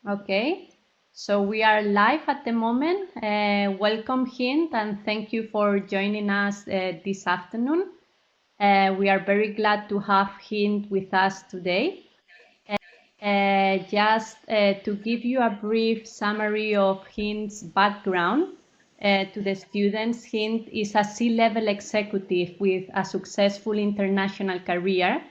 Okay, so we are live at the moment. Welcome, Hind, and thank you for joining us this afternoon. We are very glad to have Hind with us today. Just to give you a brief summary of Hind's background to the students, Hind is a C-level executive with a successful international career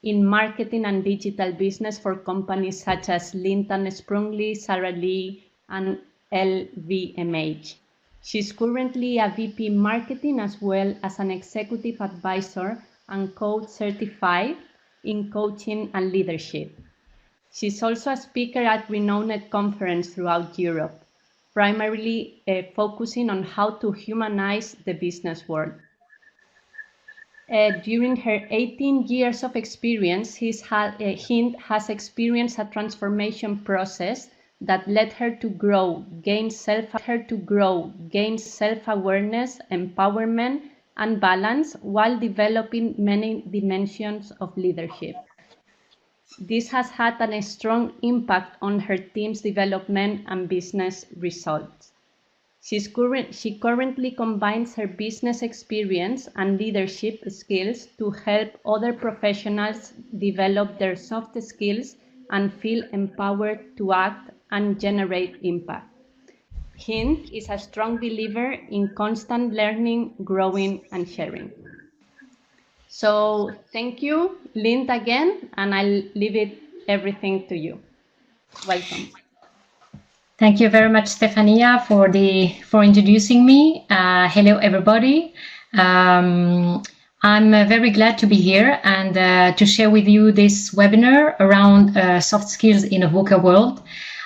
in marketing and digital business for companies such as Linton Sprungli, Sara Lee, and LVMH. She's currently a VP marketing as well as an executive advisor and coach certified in coaching and leadership. She's also a speaker at renowned conferences throughout Europe, primarily focusing on how to humanize the business world. During her 18 years of experience, Hind has experienced a transformation process that led her to grow, gain self-awareness, empowerment, and balance while developing many dimensions of leadership. This has had a strong impact on her team's development and business results. She currently combines her business experience and leadership skills to help other professionals develop their soft skills and feel empowered to act and generate impact. Hind is a strong believer in constant learning, growing, and sharing. So thank you, Lind, again, and I'll leave everything to you. Welcome. Thank you very much, Stefania, for introducing me. Hello, everybody. I'm very glad to be here and to share with you this webinar around soft skills in a VUCA world.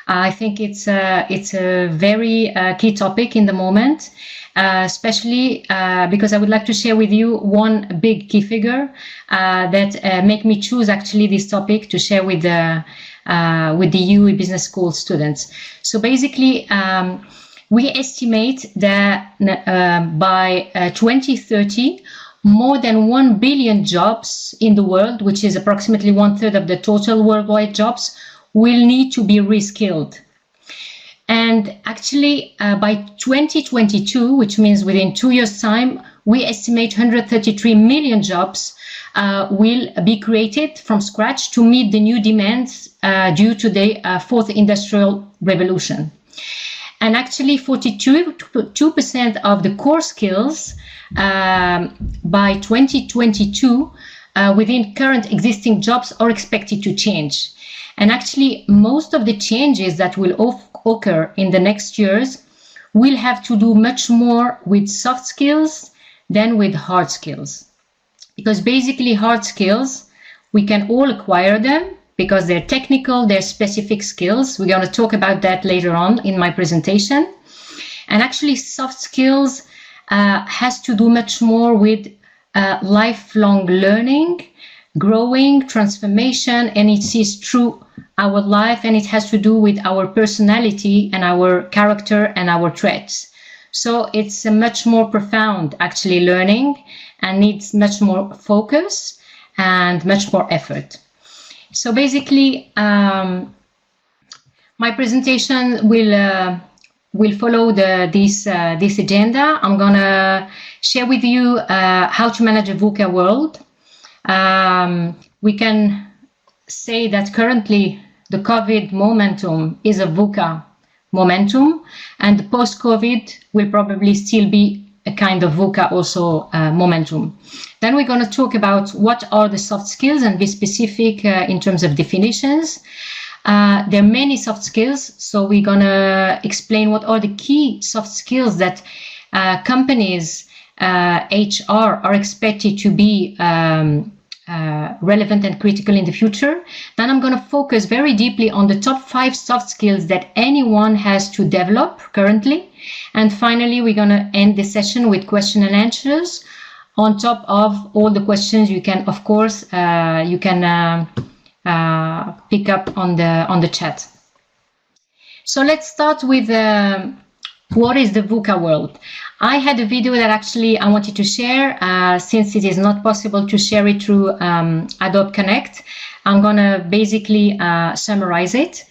I think it's a very key topic in the moment, especially because I would like to share with you one big key figure that make me choose actually this topic to share with the UE Business School students. So basically, we estimate that by 2030, more than 1 billion jobs in the world, which is approximately 1/3 of the total worldwide jobs, will need to be reskilled. And actually, by 2022, which means within 2 years' time, we estimate 133 million jobs will be created from scratch to meet the new demands due to the fourth industrial revolution. And actually 42% of the core skills by 2022 within current existing jobs are expected to change. And actually most of the changes that will occur in the next years will have to do much more with soft skills than with hard skills. Because basically hard skills, we can all acquire them because they're technical, they're specific skills. We're going to talk about that later on in my presentation. And actually soft skills has to do much more with lifelong learning, growing, transformation, and it is through our life and it has to do with our personality and our character and our traits. So it's a much more profound actually learning and needs much more focus and much more effort. So basically, my presentation will follow this agenda. I'm gonna share with you how to manage a VUCA world. We can say that currently the COVID momentum is a VUCA momentum, and the post-COVID will probably still be a kind of VUCA also momentum. Then we're going to talk about what are the soft skills and be specific in terms of definitions. There are many soft skills, so we're going to explain what are the key soft skills that companies, HR are expected to be relevant and critical in the future. Then I'm going to focus very deeply on the top 5 soft skills that anyone has to develop currently. And finally, we're going to end the session with question and answers on top of all the questions you can, of course, pick up on the chat. So let's start with what is the VUCA world. I had a video that actually I wanted to share since it is not possible to share it through Adobe Connect. I'm going to basically summarize it.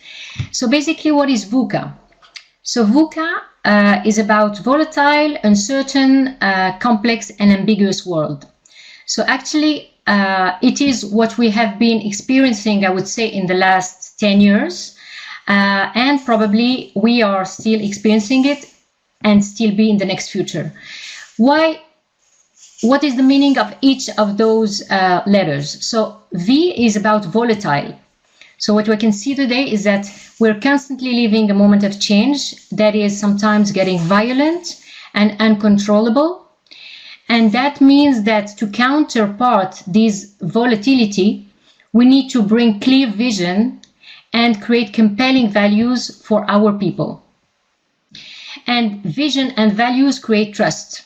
So basically, what is VUCA? So VUCA is about volatile, uncertain, complex, and ambiguous world. So actually, it is what we have been experiencing, I would say, in the last 10 years. And probably we are still experiencing it and still be in the next future. Why? What is the meaning of each of those letters? So V is about volatile. So what we can see today is that we're constantly living a moment of change that is sometimes getting violent and uncontrollable. And that means that to counterpart this volatility, we need to bring clear vision and create compelling values for our people. And vision and values create trust,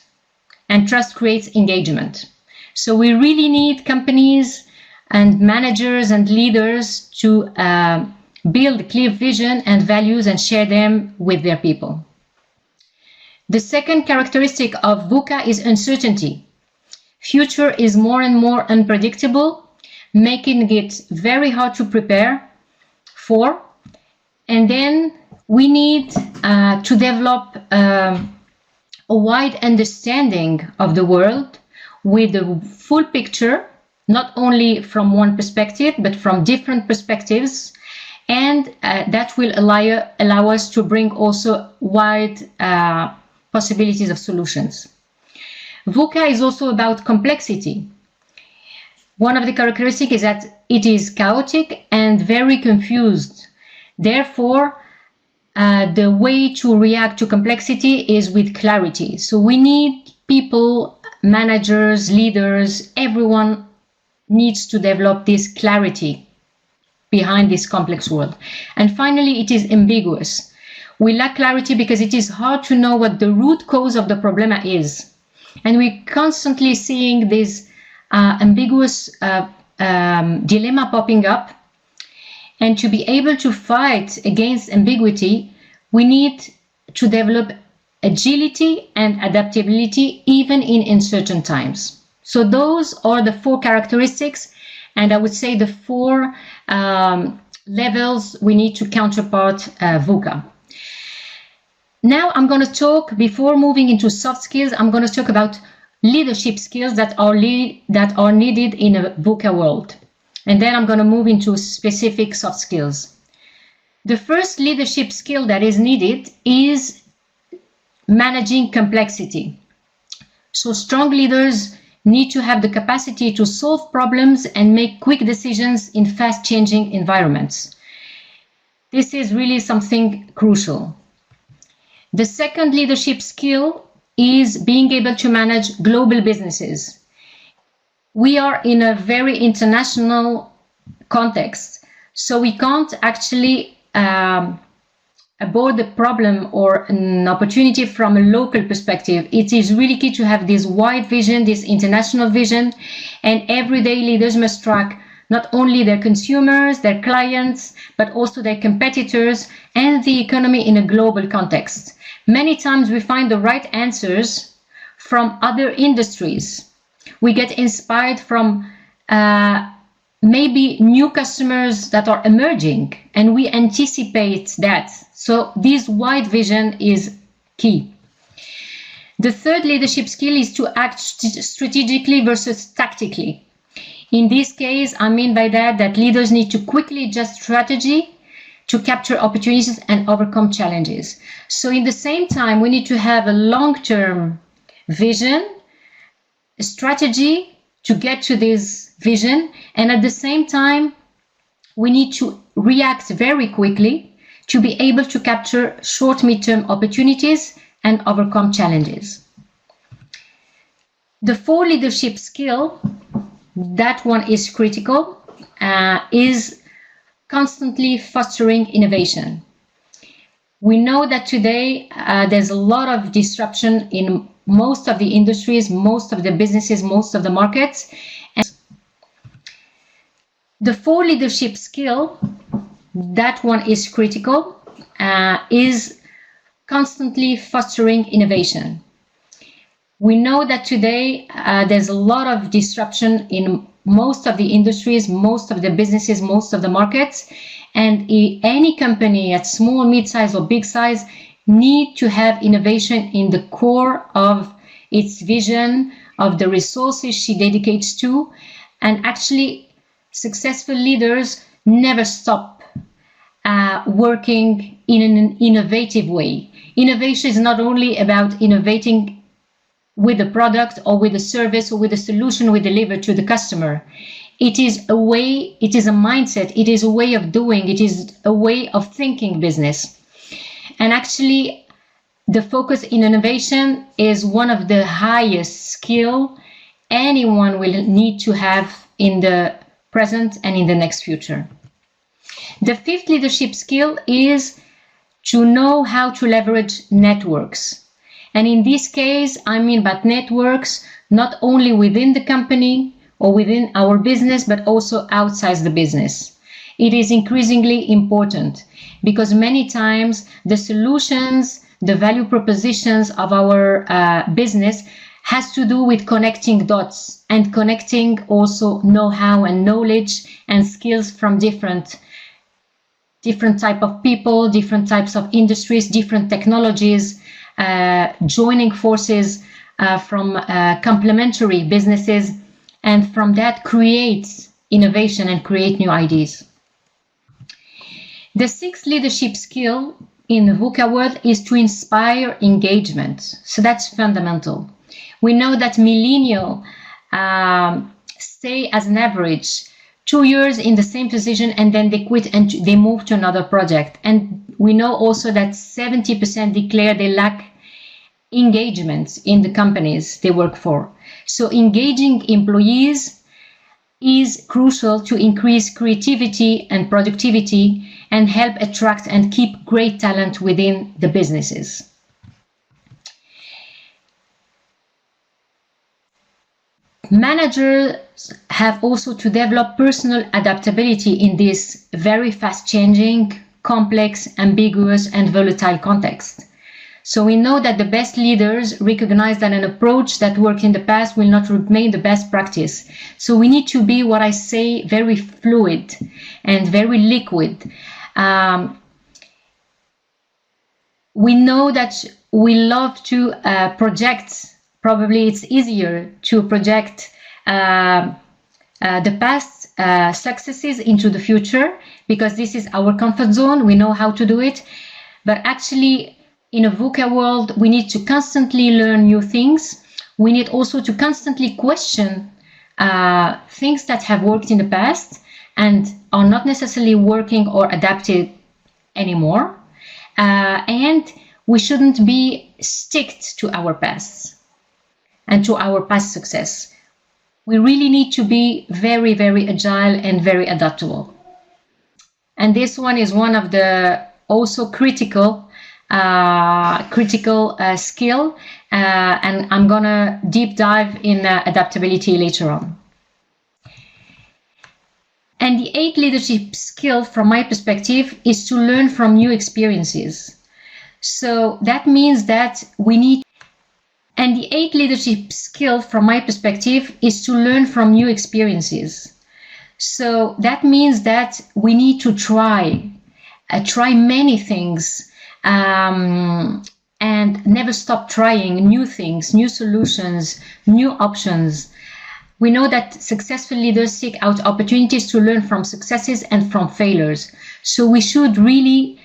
and trust creates engagement. So we really need companies and managers and leaders to build clear vision and values and share them with their people. The second characteristic of VUCA is uncertainty. Future is more and more unpredictable, making it very hard to prepare for. And then we need to develop a wide understanding of the world with a full picture, not only from one perspective, but from different perspectives. And that will allow us to bring also wide possibilities of solutions. VUCA is also about complexity. One of the characteristics is that it is chaotic and very confused. Therefore, the way to react to complexity is with clarity. So we need people, managers, leaders, everyone needs to develop this clarity behind this complex world. And finally, it is ambiguous. We lack clarity because it is hard to know what the root cause of the problem is. And we're constantly seeing this ambiguous dilemma popping up. And to be able to fight against ambiguity, we need to develop agility and adaptability even in uncertain times. So those are the four characteristics, and I would say the four levels we need to counterpart VUCA. Now I'm going to talk, before moving into soft skills, I'm going to talk about leadership skills that are needed in a VUCA world. And then I'm going to move into specific soft skills. The first leadership skill that is needed is managing complexity. So strong leaders need to have the capacity to solve problems and make quick decisions in fast-changing environments. This is really something crucial. The second leadership skill is being able to manage global businesses. We are in a very international context, so we can't actually abort the problem or an opportunity from a local perspective. It is really key to have this wide vision, this international vision, and everyday leaders must track not only their consumers, their clients, but also their competitors and the economy in a global context. Many times we find the right answers from other industries. We get inspired from maybe new customers that are emerging, and we anticipate that. So this wide vision is key. The third leadership skill is to act strategically versus tactically. In this case, I mean by that leaders need to quickly adjust strategy to capture opportunities and overcome challenges. So in the same time, we need to have a long-term vision, a strategy to get to this vision, and at the same time, we need to react very quickly to be able to capture short, midterm opportunities and overcome challenges. The fourth leadership skill, that one is critical, is constantly fostering innovation. We know that today there's a lot of disruption in most of the industries, most of the businesses, most of the markets. And the fourth leadership skill, that one is critical, is constantly fostering innovation. We know that today there's a lot of disruption in most of the industries, most of the businesses, most of the markets. And any company at small, mid-size or big size need to have innovation in the core of its vision, of the resources she dedicates to. And actually, successful leaders never stop working in an innovative way. Innovation is not only about innovating with the product or with the service or with the solution we deliver to the customer. It is a way, it is a mindset, it is a way of doing, it is a way of thinking business. And actually, the focus in innovation is one of the highest skill anyone will need to have in the present and in the next future. The fifth leadership skill is to know how to leverage networks. And in this case, I mean about networks, not only within the company or within our business, but also outside the business. It is increasingly important because many times the solutions, the value propositions of our business has to do with connecting dots and connecting also know-how and knowledge and skills from different type of people, different types of industries, different technologies, joining forces from complementary businesses, and from that creates innovation and create new ideas. The sixth leadership skill in the VUCA world is to inspire engagement. So that's fundamental. We know that millennials stay as an average 2 years in the same position and then they quit and they move to another project. And we know also that 70% declare they lack engagement in the companies they work for. So engaging employees is crucial to increase creativity and productivity and help attract and keep great talent within the businesses. Managers have also to develop personal adaptability in this very fast-changing, complex, ambiguous, and volatile context. So we know that the best leaders recognize that an approach that worked in the past will not remain the best practice. So we need to be, what I say, very fluid and very liquid. We know that we love to project. Probably it's easier to project the past successes into the future because this is our comfort zone. We know how to do it. But actually, in a VUCA world, we need to constantly learn new things. We need also to constantly question things that have worked in the past and are not necessarily working or adapted anymore. And we shouldn't be sticked to our past and to our past success. We really need to be very, very agile and very adaptable. And this one is one of the also critical skill, and I'm gonna deep dive in adaptability later on. And the eighth leadership skill, from my perspective, is to learn from new experiences. So that means that we need. And the eighth leadership skill, from my perspective, is to learn from new experiences. So that means that we need to try many things, and never stop trying new things, new solutions, new options. We know that successful leaders seek out opportunities to learn from successes and from failures. So we should really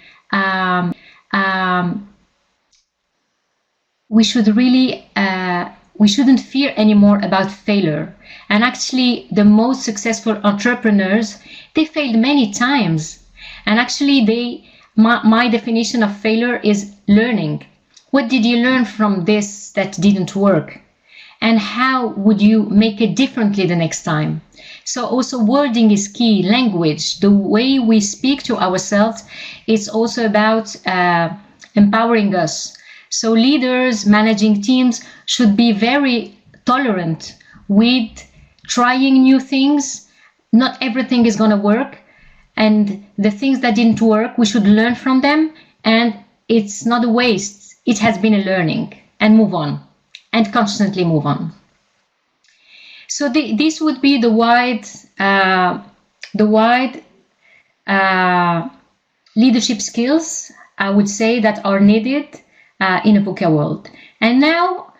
we shouldn't fear anymore about failure. And actually, the most successful entrepreneurs, they failed many times. And actually, my definition of failure is learning. What did you learn from this that didn't work? And how would you make it differently the next time? So also wording is key, language, the way we speak to ourselves, it's also about empowering us. So leaders, managing teams should be very tolerant with trying new things. Not everything is going to work. And the things that didn't work, we should learn from them. And it's not a waste. It has been a learning, and move on, and constantly move on. So this would be the wide leadership skills, I would say, that are needed in a VUCA world. And now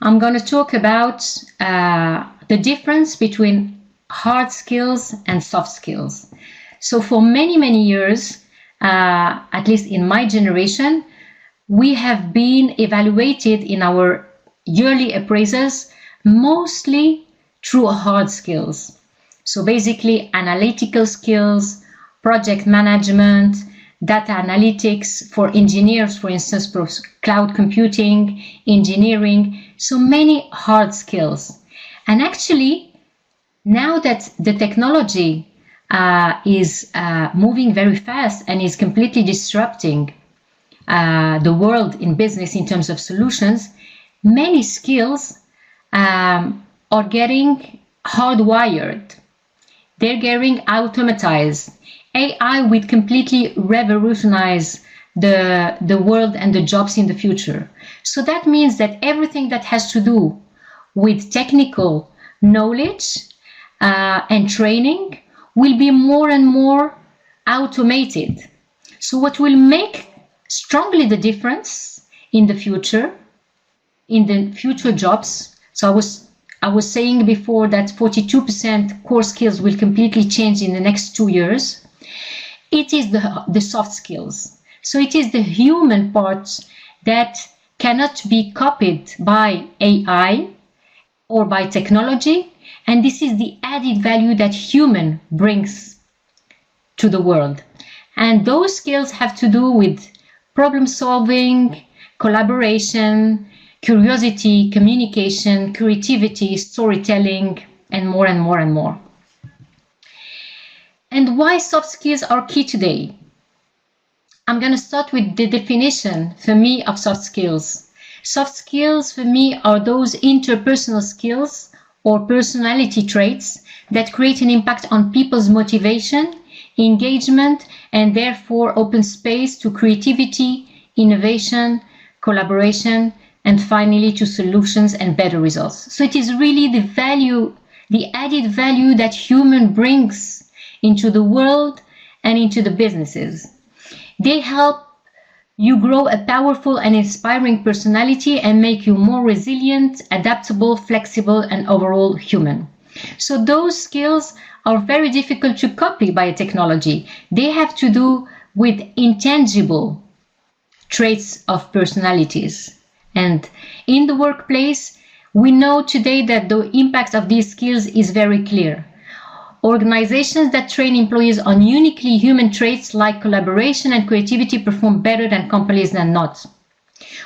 I'm going to talk about the difference between hard skills and soft skills. So for many, many years, at least in my generation, we have been evaluated in our yearly appraisals mostly through hard skills. So basically analytical skills, project management, data analytics for engineers, for instance, for cloud computing, engineering, so many hard skills. And actually, now that the technology is moving very fast and is completely disrupting the world in business in terms of solutions, many skills are getting hardwired. They're getting automatized. AI will completely revolutionize the world and the jobs in the future. So that means that everything that has to do with technical knowledge and training will be more and more automated. So what will make strongly the difference in the future jobs, so I was saying before that 42% core skills will completely change in the next 2 years. It is the soft skills. So it is the human parts that cannot be copied by AI or by technology. And this is the added value that human brings to the world. And those skills have to do with problem solving, collaboration, curiosity, communication, creativity, storytelling, and more and more and more. And why soft skills are key today? I'm going to start with the definition for me of soft skills. Soft skills for me are those interpersonal skills or personality traits that create an impact on people's motivation, engagement, and therefore open space to creativity, innovation, collaboration, and finally to solutions and better results. So it is really the value, the added value that human brings into the world and into the businesses. They help you grow a powerful and inspiring personality and make you more resilient, adaptable, flexible, and overall human. So those skills are very difficult to copy by a technology. They have to do with intangible traits of personalities. And in the workplace, we know today that the impact of these skills is very clear. Organizations that train employees on uniquely human traits like collaboration and creativity perform better than companies that not.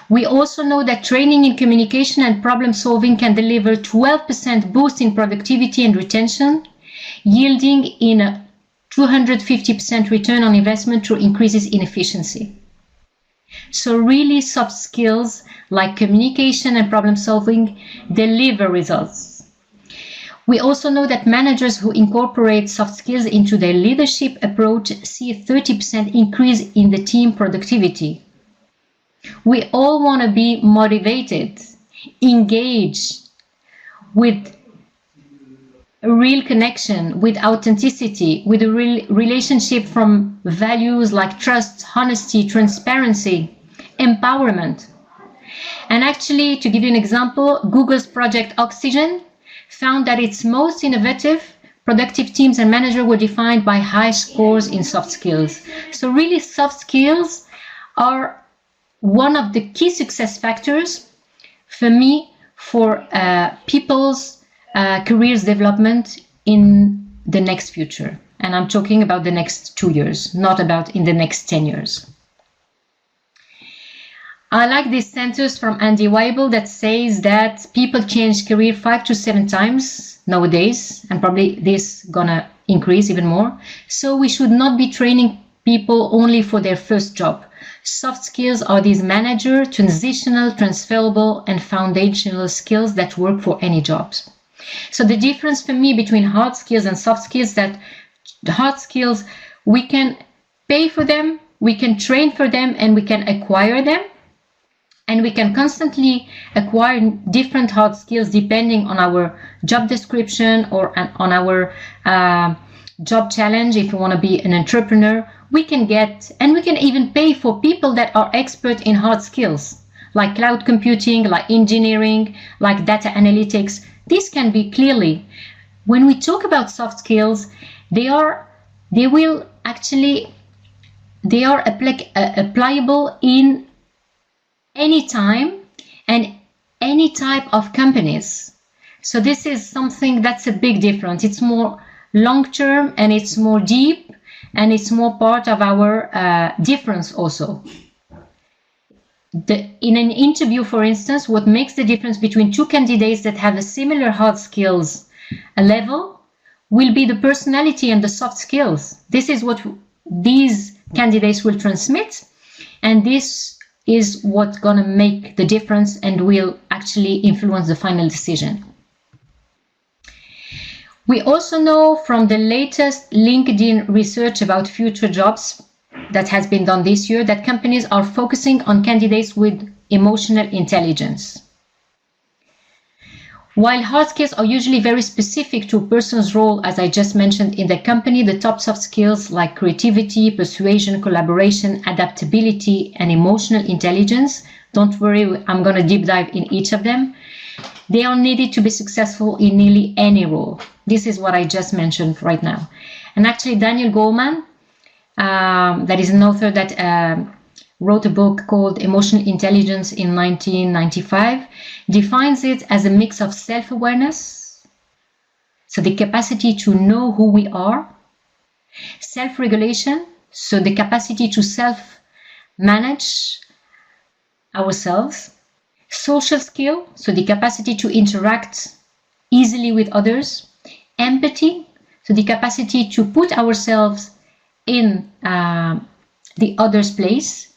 We also know that training in communication and problem solving can deliver 12% boost in productivity and retention, yielding in a 250% return on investment through increases in efficiency. So really soft skills like communication and problem solving deliver results. We also know that managers who incorporate soft skills into their leadership approach see a 30% increase in the team productivity. We all want to be motivated, engaged, with a real connection, with authenticity, with a real relationship from values like trust, honesty, transparency, empowerment. And actually, to give you an example, Google's Project Oxygen found that its most innovative, productive teams and managers were defined by high scores in soft skills. So really soft skills are one of the key success factors for me for people's careers development in the next future. And I'm talking about the next 2 years, not about in the next 10 years. I like this sentence from Andy Weibel that says that people change career 5 to 7 times nowadays, and probably this gonna increase even more. So we should not be training people only for their first job. Soft skills are these manager, transitional, transferable, and foundational skills that work for any jobs. So the difference for me between hard skills and soft skills, that the hard skills, we can pay for them, we can train for them, and we can acquire them. And we can constantly acquire different hard skills depending on our job description or on our job challenge. If you want to be an entrepreneur, we can get, and we can even pay for people that are expert in hard skills, like cloud computing, like engineering, like data analytics. This can be clearly, when we talk about soft skills, they are applicable in any time and any type of companies. So this is something that's a big difference. It's more long-term and it's more deep and it's more part of our difference also. In an interview, for instance, what makes the difference between two candidates that have a similar hard skills level will be the personality and the soft skills. This is what these candidates will transmit, and this is what's going to make the difference and will actually influence the final decision. We also know from the latest LinkedIn research about future jobs that has been done this year that companies are focusing on candidates with emotional intelligence. While hard skills are usually very specific to a person's role, as I just mentioned in the company, the top soft skills like creativity, persuasion, collaboration, adaptability, and emotional intelligence, don't worry, I'm going to deep dive in each of them. They are needed to be successful in nearly any role. This is what I just mentioned right now. And actually, Daniel Goleman, that is an author that wrote a book called Emotional Intelligence in 1995, defines it as a mix of self-awareness, so the capacity to know who we are, self-regulation, so the capacity to self-manage ourselves, social skill, so the capacity to interact easily with others, empathy, so the capacity to put ourselves in the other's place,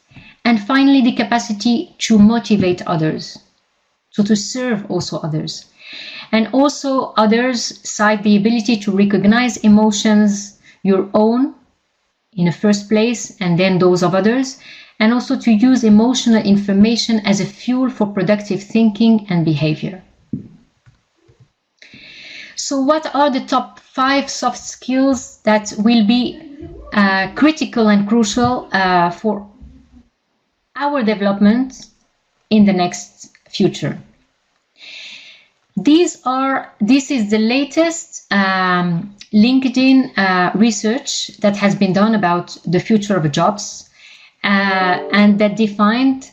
and finally the capacity to motivate others, so to serve also others. And also others cite the ability to recognize emotions, your own in the first place and then those of others, and also to use emotional information as a fuel for productive thinking and behavior. So what are the top 5 soft skills that will be critical and crucial for our development in the next future? This is the latest LinkedIn research that has been done about the future of jobs, and that defined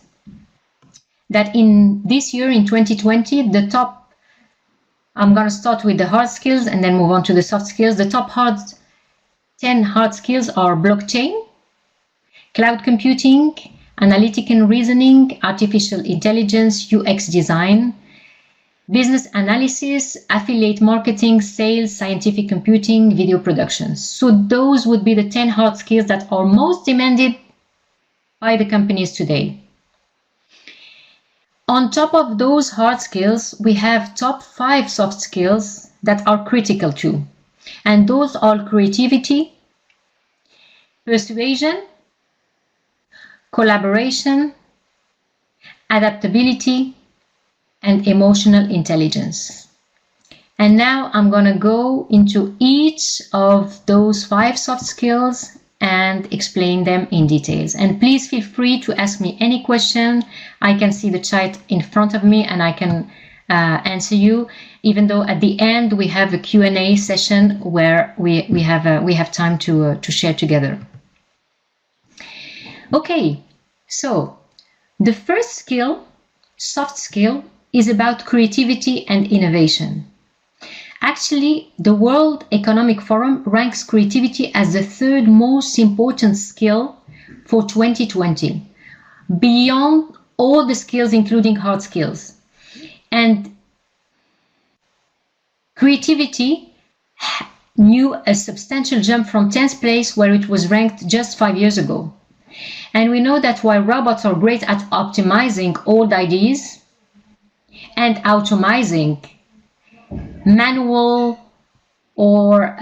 that in this year, in 2020, the top, I'm going to start with the hard skills and then move on to the soft skills. The top 10 hard skills are blockchain, cloud computing, analytical reasoning, artificial intelligence, UX design, business analysis, affiliate marketing, sales, scientific computing, video productions. So those would be the 10 hard skills that are most demanded by the companies today. On top of those hard skills, we have top 5 soft skills that are critical too. And those are creativity, persuasion, collaboration, adaptability, and emotional intelligence. And now I'm going to go into each of those 5 soft skills and explain them in details. And please feel free to ask me any question. I can see the chat in front of me and I can answer you, even though at the end we have a Q&A session where we have time to share together. Okay, so the first skill, soft skill, is about creativity and innovation. Actually, the World Economic Forum ranks creativity as the 3rd most important skill for 2020, beyond all the skills, including hard skills. And creativity knew a substantial jump from 10th place, where it was ranked just 5 years ago. And we know that while robots are great at optimizing old ideas and automizing manual or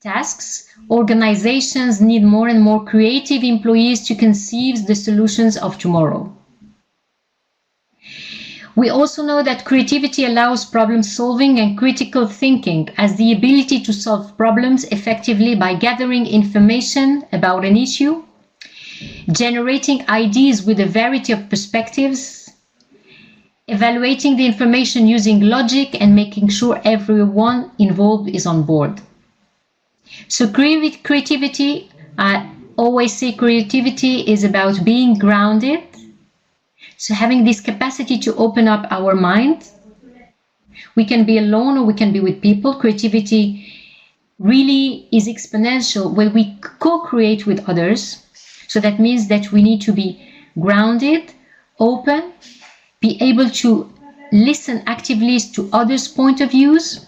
tasks, organizations need more and more creative employees to conceive the solutions of tomorrow. We also know that creativity allows problem solving and critical thinking as the ability to solve problems effectively by gathering information about an issue, generating ideas with a variety of perspectives, evaluating the information using logic, and making sure everyone involved is on board. So creativity, I always say creativity is about being grounded. So having this capacity to open up our mind. We can be alone or we can be with people. Creativity really is exponential when we co-create with others. So that means that we need to be grounded, open, be able to listen actively to others' point of views,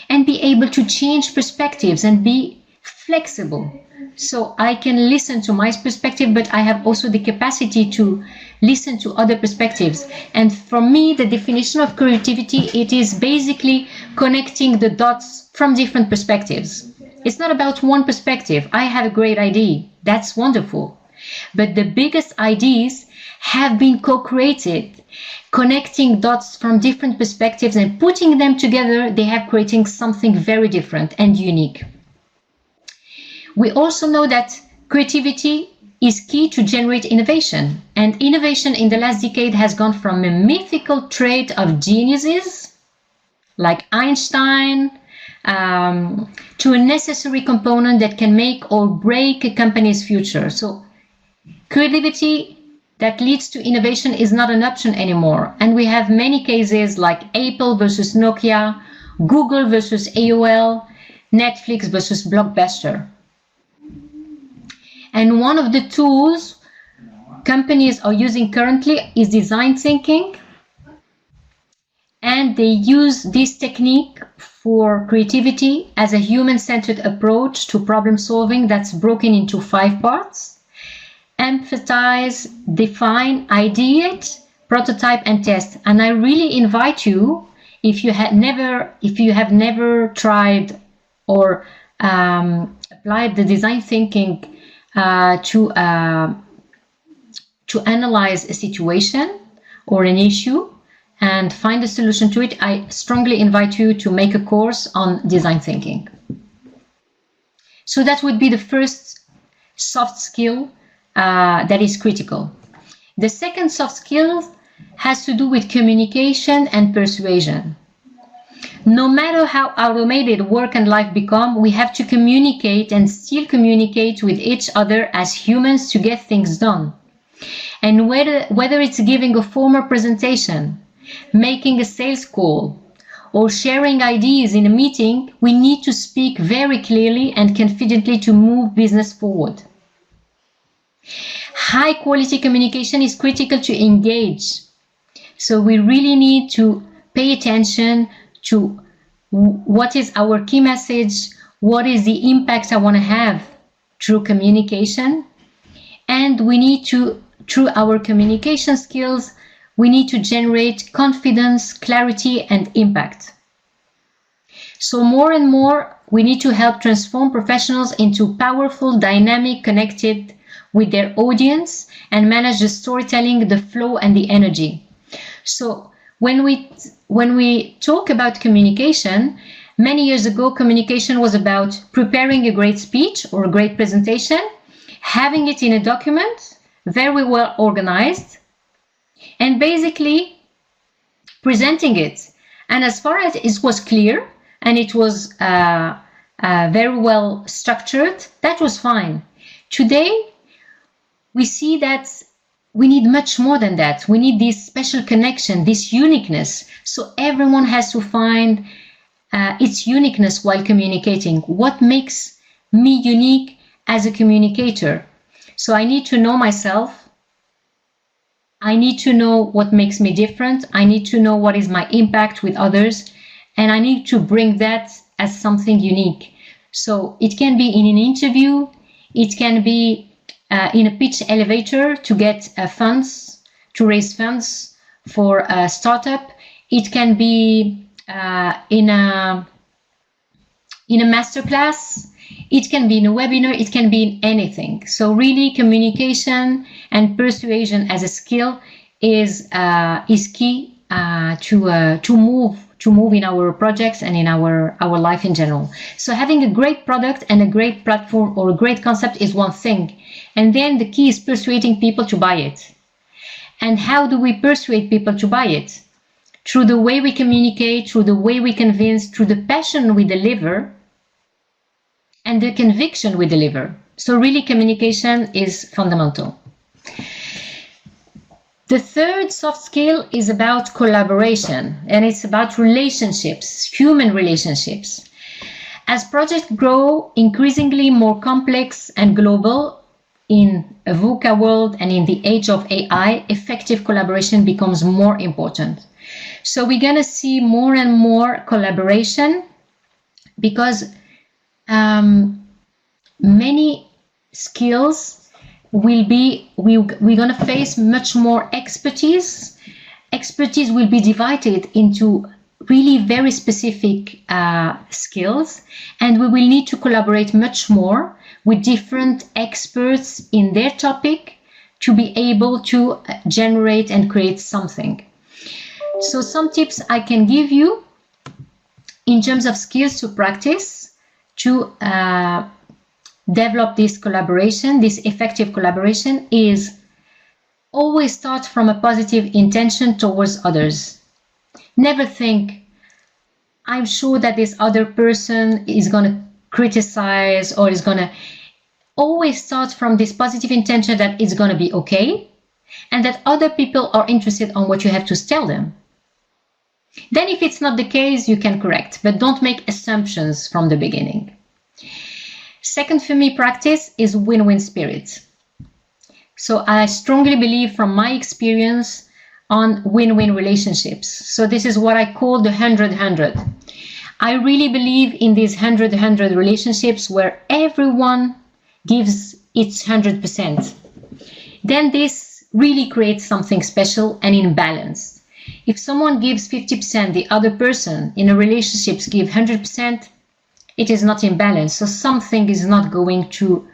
and be able to change perspectives and be flexible. So I can listen to my perspective, but I have also the capacity to listen to other perspectives. And for me, the definition of creativity, it is basically connecting the dots from different perspectives. It's not about one perspective. I have a great idea. That's wonderful. But the biggest ideas have been co-created, connecting dots from different perspectives and putting them together. They have creating something very different and unique. We also know that creativity is key to generate innovation. And innovation in the last decade has gone from a mythical trait of geniuses like Einstein to a necessary component that can make or break a company's future. So creativity that leads to innovation is not an option anymore. And we have many cases like Apple versus Nokia, Google versus AOL, Netflix versus Blockbuster. And one of the tools companies are using currently is design thinking. And they use this technique for creativity as a human-centered approach to problem solving that's broken into 5 parts. Empathize, define, ideate, prototype, and test. And I really invite you, if you have never tried or applied the design thinking to analyze a situation or an issue and find a solution to it, I strongly invite you to make a course on design thinking. So that would be the first soft skill that is critical. The second soft skill has to do with communication and persuasion. No matter how automated work and life become, we have to communicate and still communicate with each other as humans to get things done. And whether it's giving a formal presentation, making a sales call, or sharing ideas in a meeting, we need to speak very clearly and confidently to move business forward. High quality communication is critical to engage. So we really need to pay attention to what is our key message, what is the impact I want to have through communication. And we need to, through our communication skills, we need to generate confidence, clarity, and impact. So more and more, we need to help transform professionals into powerful, dynamic, connected with their audience and manage the storytelling, the flow, and the energy. So when we talk about communication, many years ago, communication was about preparing a great speech or a great presentation, having it in a document, very well organized, and basically presenting it. And as far as it was clear and it was very well structured, that was fine. Today, we see that we need much more than that. We need this special connection, this uniqueness. So everyone has to find its uniqueness while communicating. What makes me unique as a communicator? So I need to know myself. I need to know what makes me different. I need to know what is my impact with others. And I need to bring that as something unique. So it can be in an interview. It can be in a pitch elevator to get funds, to raise funds for a startup. It can be in a masterclass. It can be in a webinar. It can be in anything. So really, communication and persuasion as a skill is key to move in our projects and in our life in general. So having a great product and a great platform or a great concept is one thing, and then the key is persuading people to buy it. And how do we persuade people to buy it? Through the way we communicate, through the way we convince, through the passion we deliver and the conviction we deliver. So really communication is fundamental. The third soft skill is about collaboration, and it's about relationships, human relationships. As projects grow increasingly more complex and global in a VUCA world and in the age of AI, effective collaboration becomes more important. So we're going to see more and more collaboration because many skills we're going to face much more expertise. Expertise will be divided into really very specific skills, and we will need to collaborate much more with different experts in their topic to be able to generate and create something. So some tips I can give you in terms of skills to practice to develop this collaboration, this effective collaboration, is always start from a positive intention towards others. Never think, I'm sure that this other person is going to criticize or is going to. Always start from this positive intention that it's going to be okay and that other people are interested on what you have to tell them. Then if it's not the case, you can correct, but don't make assumptions from the beginning. Second for me practice is win-win spirit. So I strongly believe from my experience on win-win relationships. So this is what I call the 100-100. I really believe in these 100-100 relationships where everyone gives its 100%. Then this really creates something special and in balance. If someone gives 50%, the other person in a relationship gives 100%, it is not in balance. So something is not going to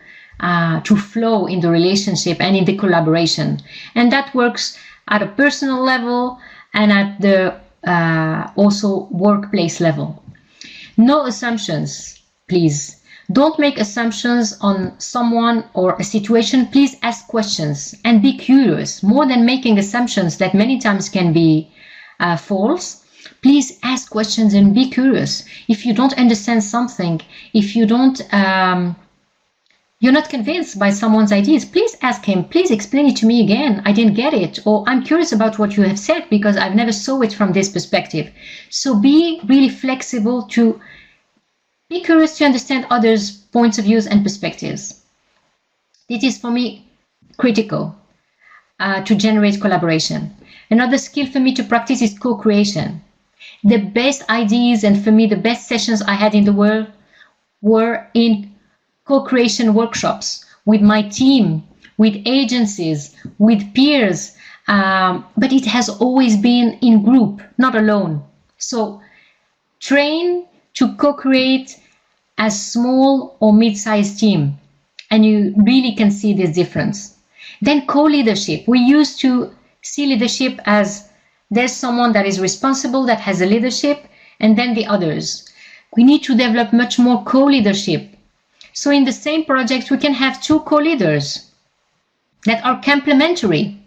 flow in the relationship and in the collaboration. And that works at a personal level and at the also workplace level. No assumptions, please. Don't make assumptions on someone or a situation. Please ask questions and be curious. More than making assumptions that many times can be false, please ask questions and be curious. If you don't understand something, if you don't, you're not convinced by someone's ideas, please ask him, please explain it to me again. I didn't get it. Or I'm curious about what you have said because I've never saw it from this perspective. So be really flexible to be curious to understand others' points of views and perspectives. It is for me critical to generate collaboration. Another skill for me to practice is co-creation. The best ideas and for me the best sessions I had in the world were in co-creation workshops with my team, with agencies, with peers, but it has always been in group, not alone. So train to co-create as small or mid-sized team, and you really can see this difference. Then co-leadership. We used to see leadership as there's someone that is responsible, that has a leadership, and then the others. We need to develop much more co-leadership. So in the same project, we can have two co-leaders that are complementary,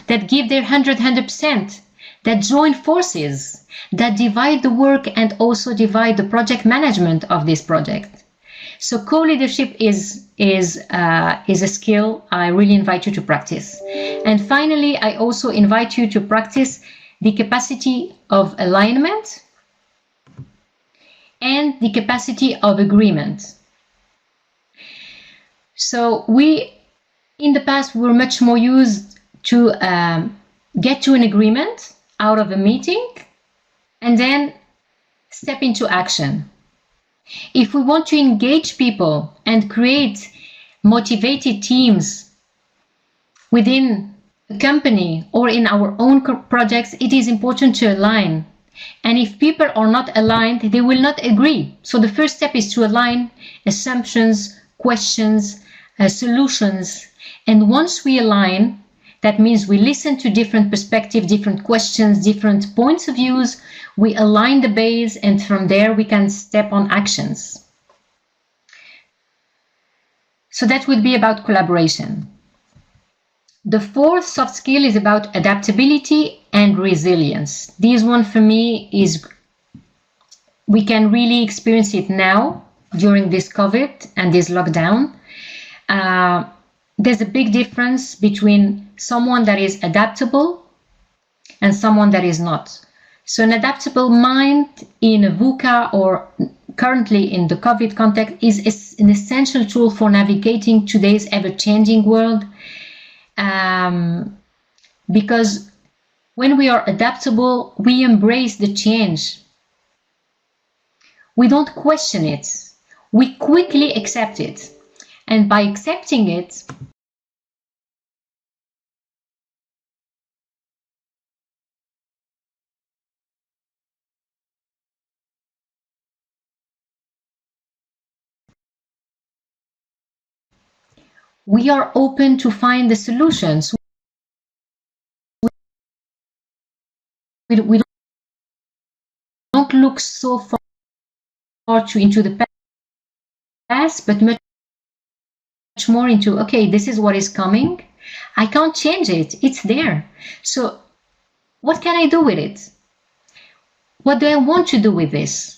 that give their 100%, that join forces, that divide the work and also divide the project management of this project. So co-leadership is a skill I really invite you to practice. And finally, I also invite you to practice the capacity of alignment and the capacity of agreement. So we, in the past, were much more used to get to an agreement out of a meeting and then step into action. If we want to engage people and create motivated teams within a company or in our own projects, it is important to align. And if people are not aligned, they will not agree. So the first step is to align assumptions, questions, solutions. And once we align, That means we listen to different perspectives, different questions, different points of views. We align the base, and from there we can step on actions. So that would be about collaboration. The fourth soft skill is about adaptability and resilience. This one for me is, we can really experience it now during this COVID and this lockdown. There's a big difference between someone that is adaptable and someone that is not. So an adaptable mind in a VUCA or currently in the COVID context is an essential tool for navigating today's ever-changing world. Because when we are adaptable, we embrace the change. We don't question it. We quickly accept it. And by accepting it, we are open to find the solutions. We don't look so far into the past, but much more into, okay, this is what is coming. I can't change it. It's there. So what can I do with it? What do I want to do with this?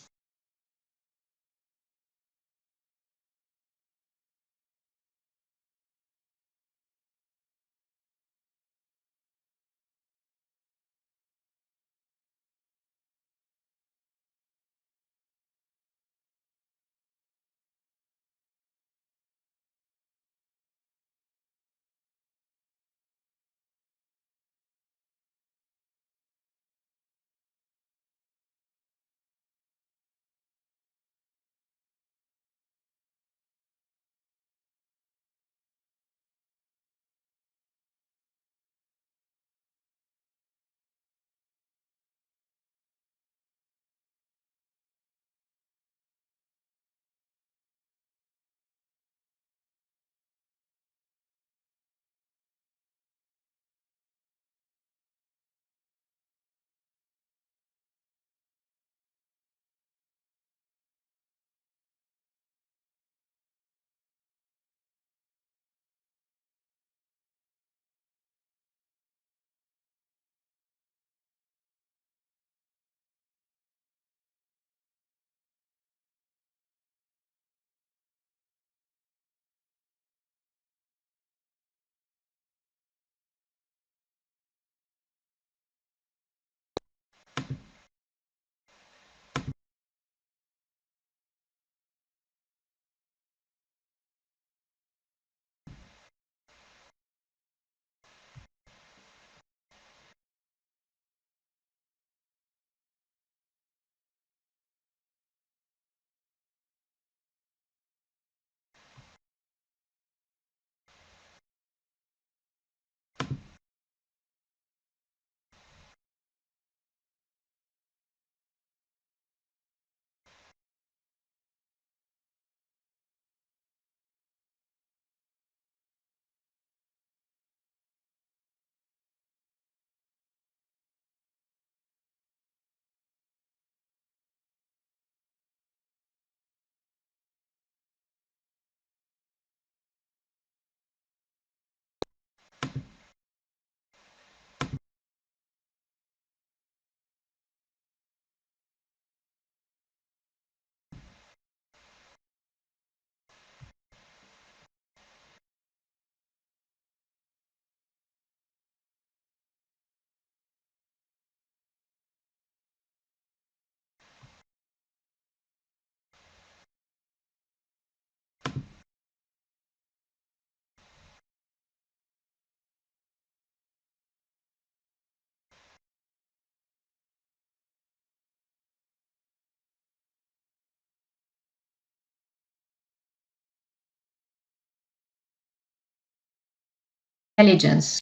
Intelligence.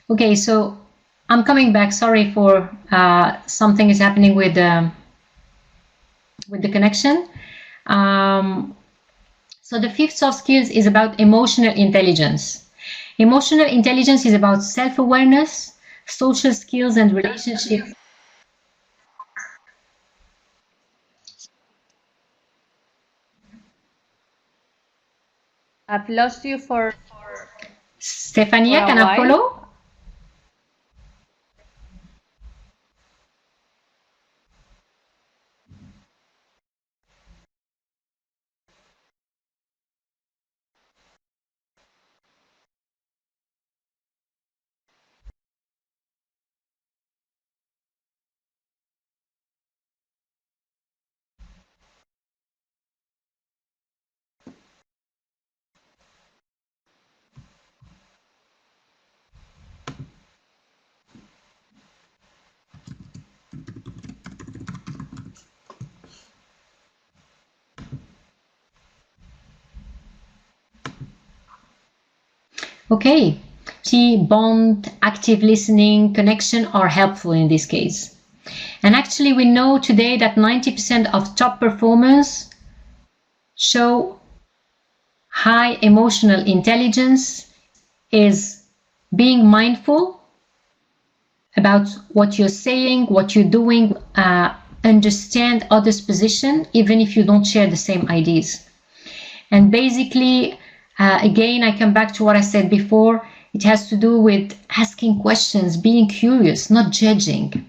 Okay, so I'm coming back. Sorry for something is happening with the connection. So the fifth soft skills is about emotional intelligence. Emotional intelligence is about self-awareness, social skills, and relationship. I've lost you for Stefania, a can I while. follow? Okay. Bond, active listening, connection are helpful in this case. And actually, we know today that 90% of top performers show high emotional intelligence is being mindful about what you're saying, what you're doing, understand others' position, even if you don't share the same ideas. And basically, again, I come back to what I said before. It has to do with asking questions, being curious, not judging.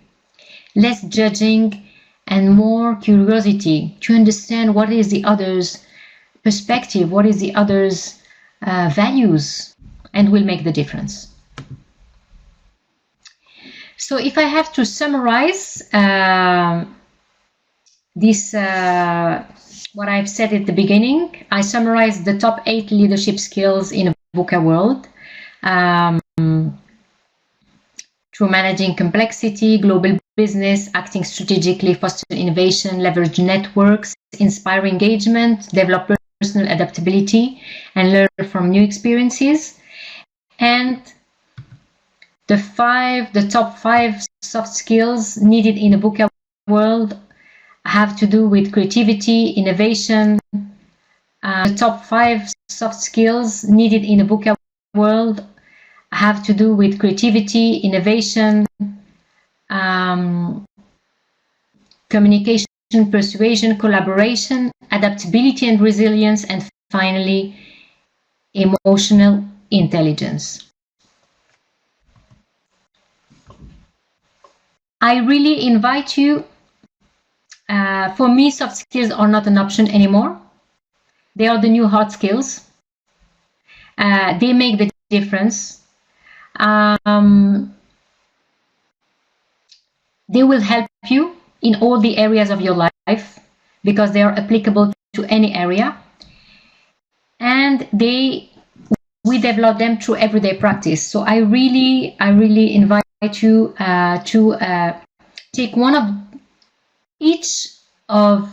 Less judging and more curiosity to understand what is the other's perspective, what is the other's values, and will make the difference. So if I have to summarize this, what I've said at the beginning, I summarize the top 8 leadership skills in a VUCA world. Through managing complexity, global business, acting strategically, foster innovation, leverage networks, inspire engagement, develop personal adaptability, and learn from new experiences. And the top 5 soft skills needed in a VUCA world have to do with creativity, innovation. The top 5 soft skills needed in a VUCA world have to do with creativity, innovation, communication, persuasion, collaboration, adaptability and resilience, and finally, emotional intelligence. I really invite you, for me, soft skills are not an option anymore. They are the new hard skills. They make the difference. They will help you in all the areas of your life because they are applicable to any area, and we develop them through everyday practice. So I really invite you to take one of each of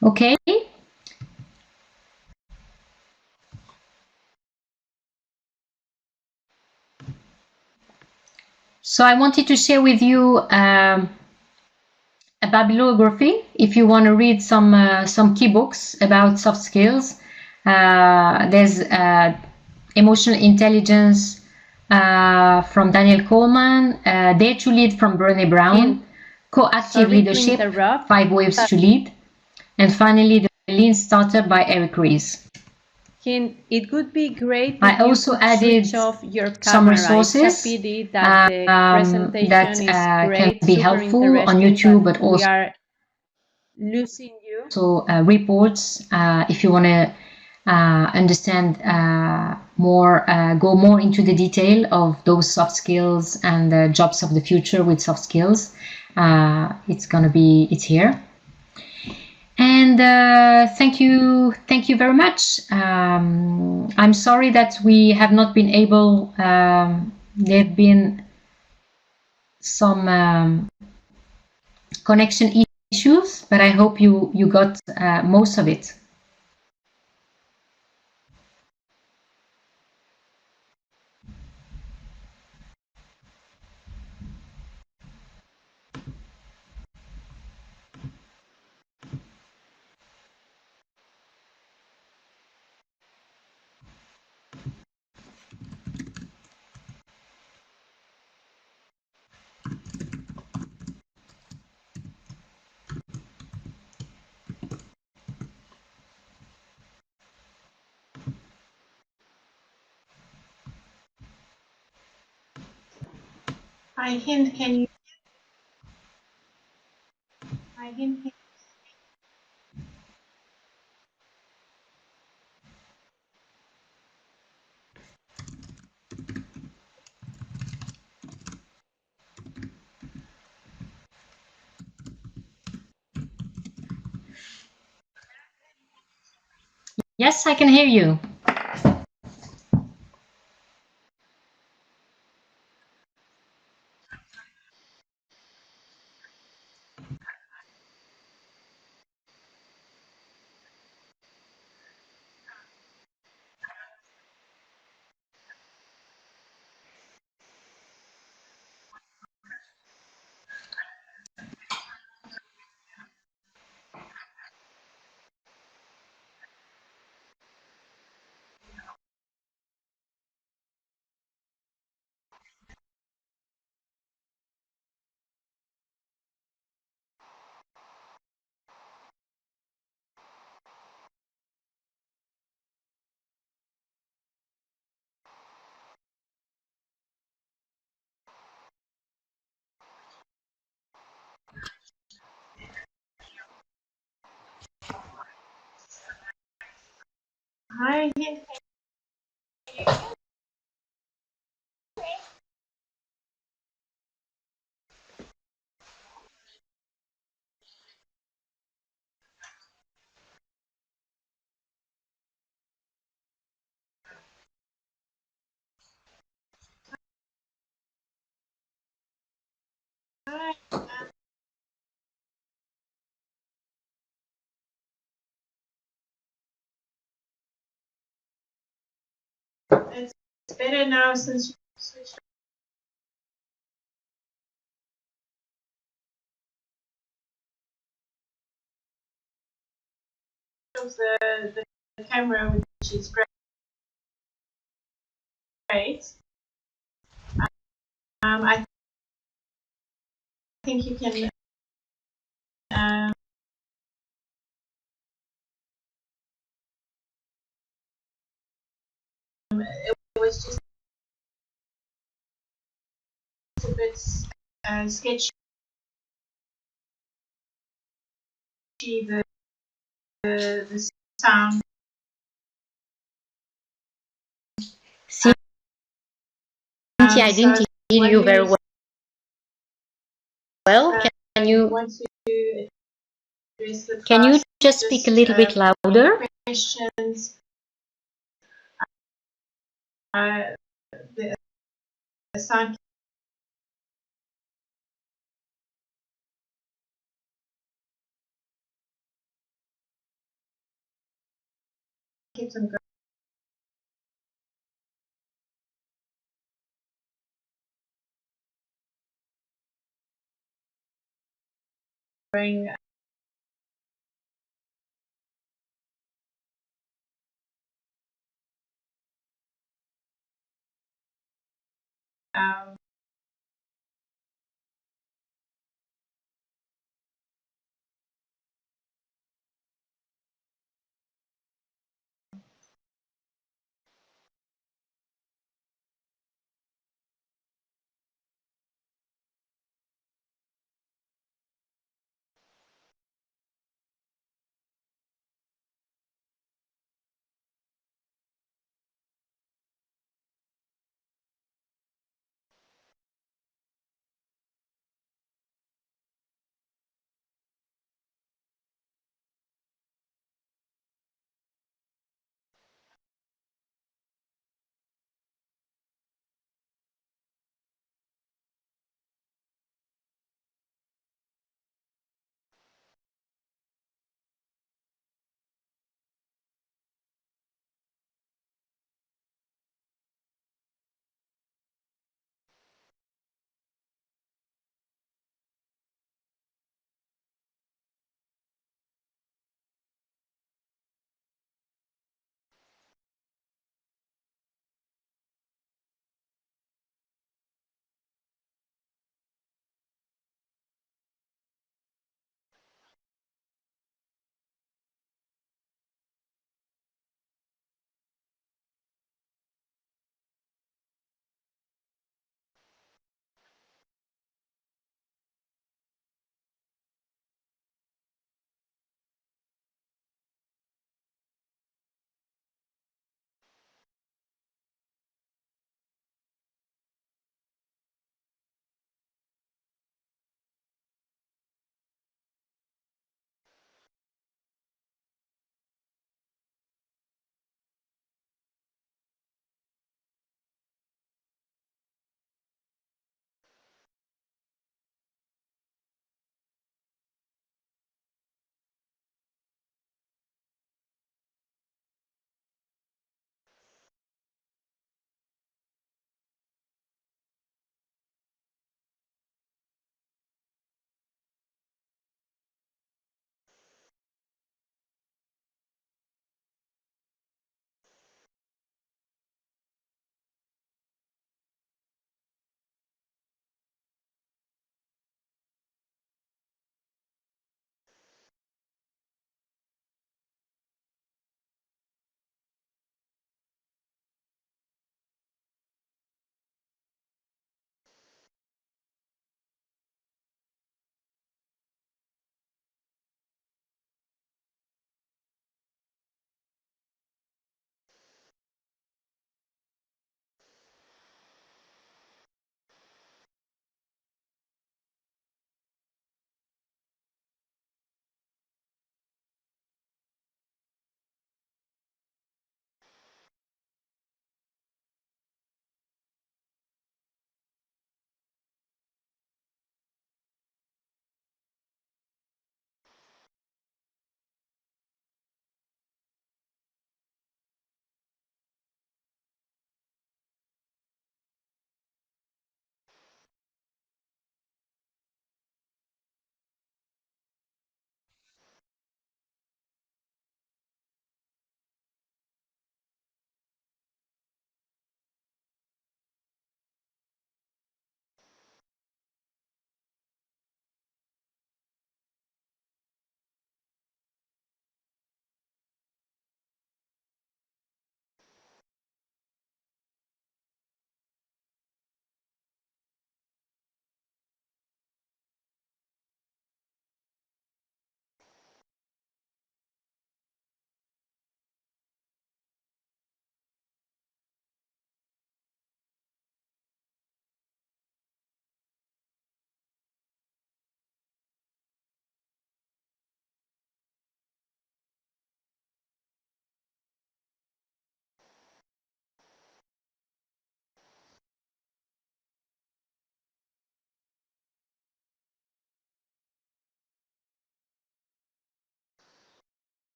okay. So I wanted to share with you a bibliography if you want to read some key books about soft skills. There's Emotional Intelligence from Daniel Coleman, Dare to Lead from Brené Brown, Co-Active Leadership, 5 Ways to Lead, and finally The Lean Startup by Eric Ries. It would be great. I also added some resources that can be helpful on YouTube, but also we are losing you. So reports if you want to understand more, go more into the detail of those soft skills and the jobs of the future with soft skills, it's here. And thank you very much. I'm sorry that we have not been able, there have been some connection issues, but I hope you got most of it. Hi, Hind, can you? Hi, Hind. Yes, I can hear you. Hi, Hind. Hi. It's better now since you switched off the camera, which is great. I think you can. It was just a bit sketchy. The sound. Cynthia, I didn't hear you very well. Can you just speak a little bit louder? Questions. The sound keeps on going. Um,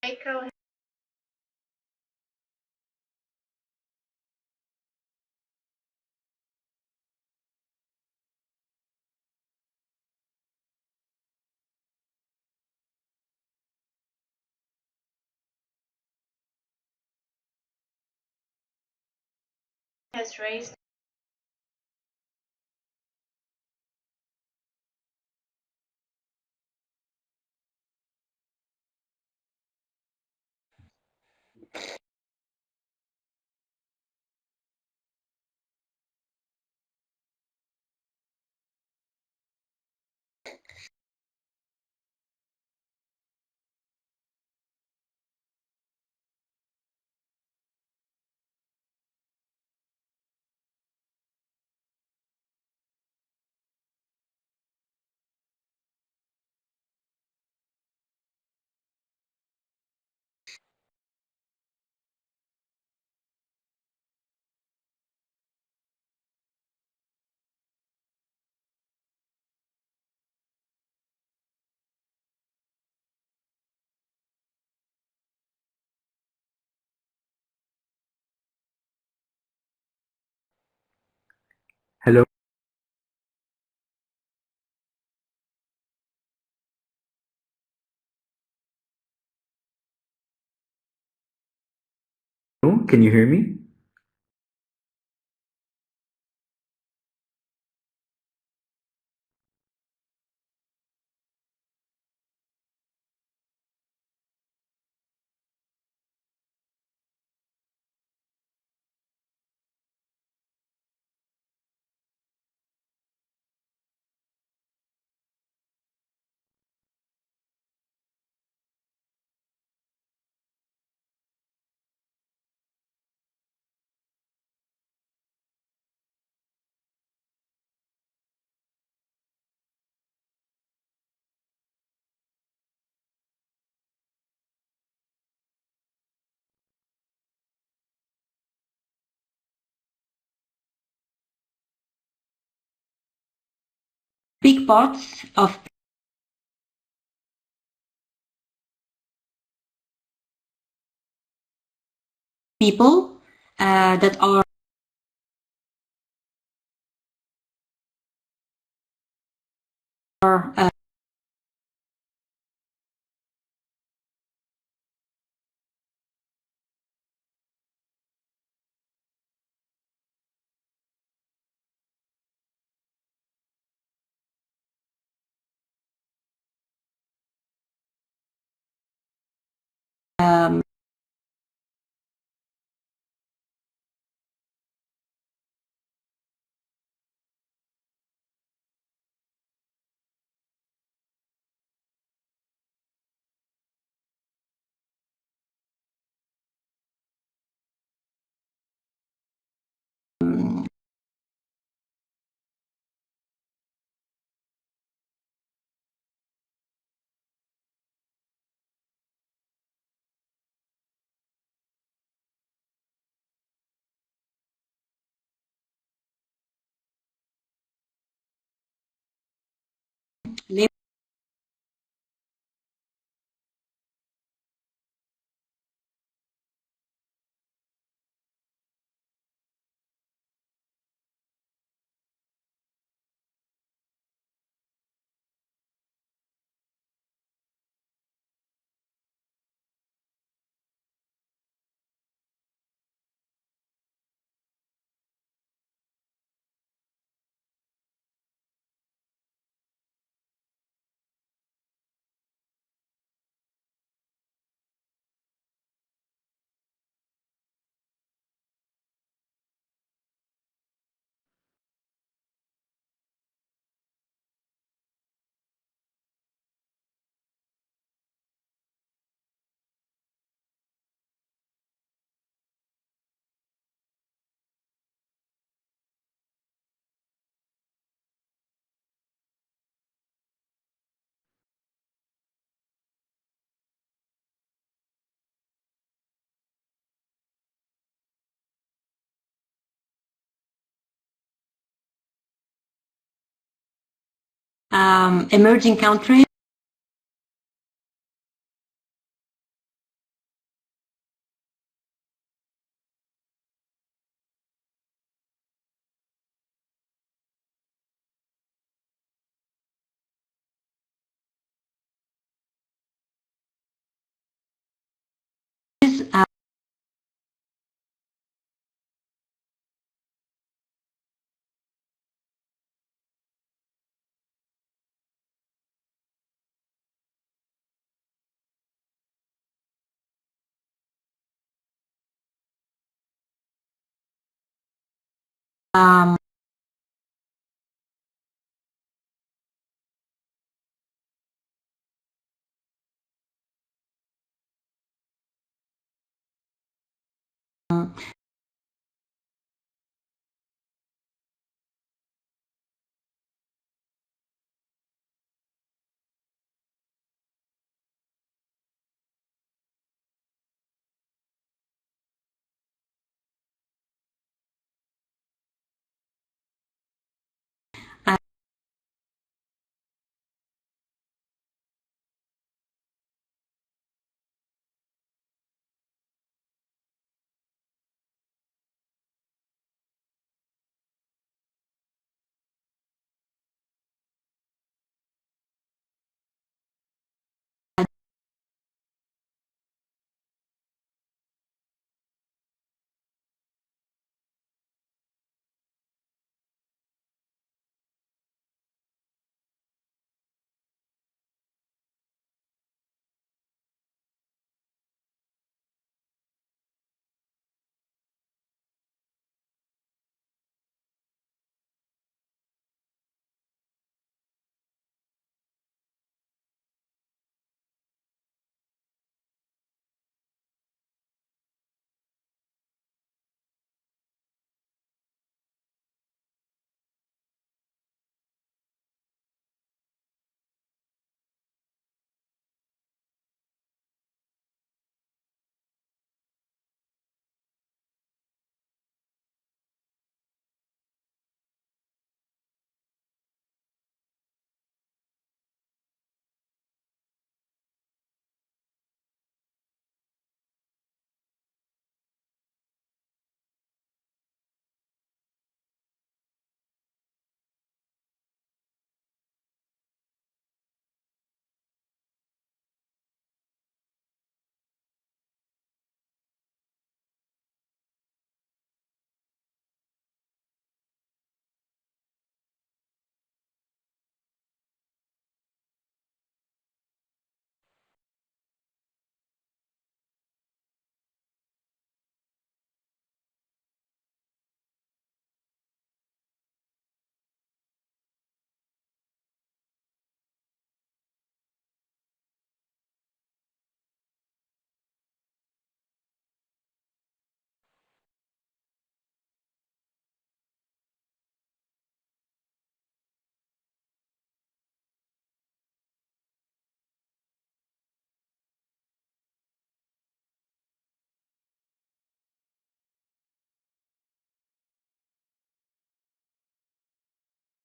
Echo has raised. Hello, can you hear me? Big pots of people that are emerging countries.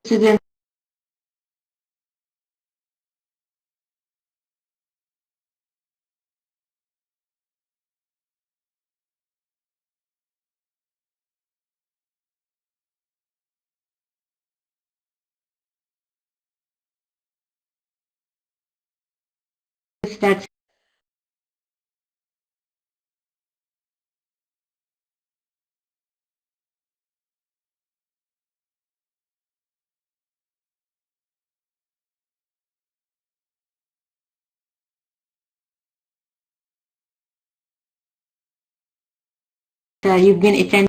President that you've been attending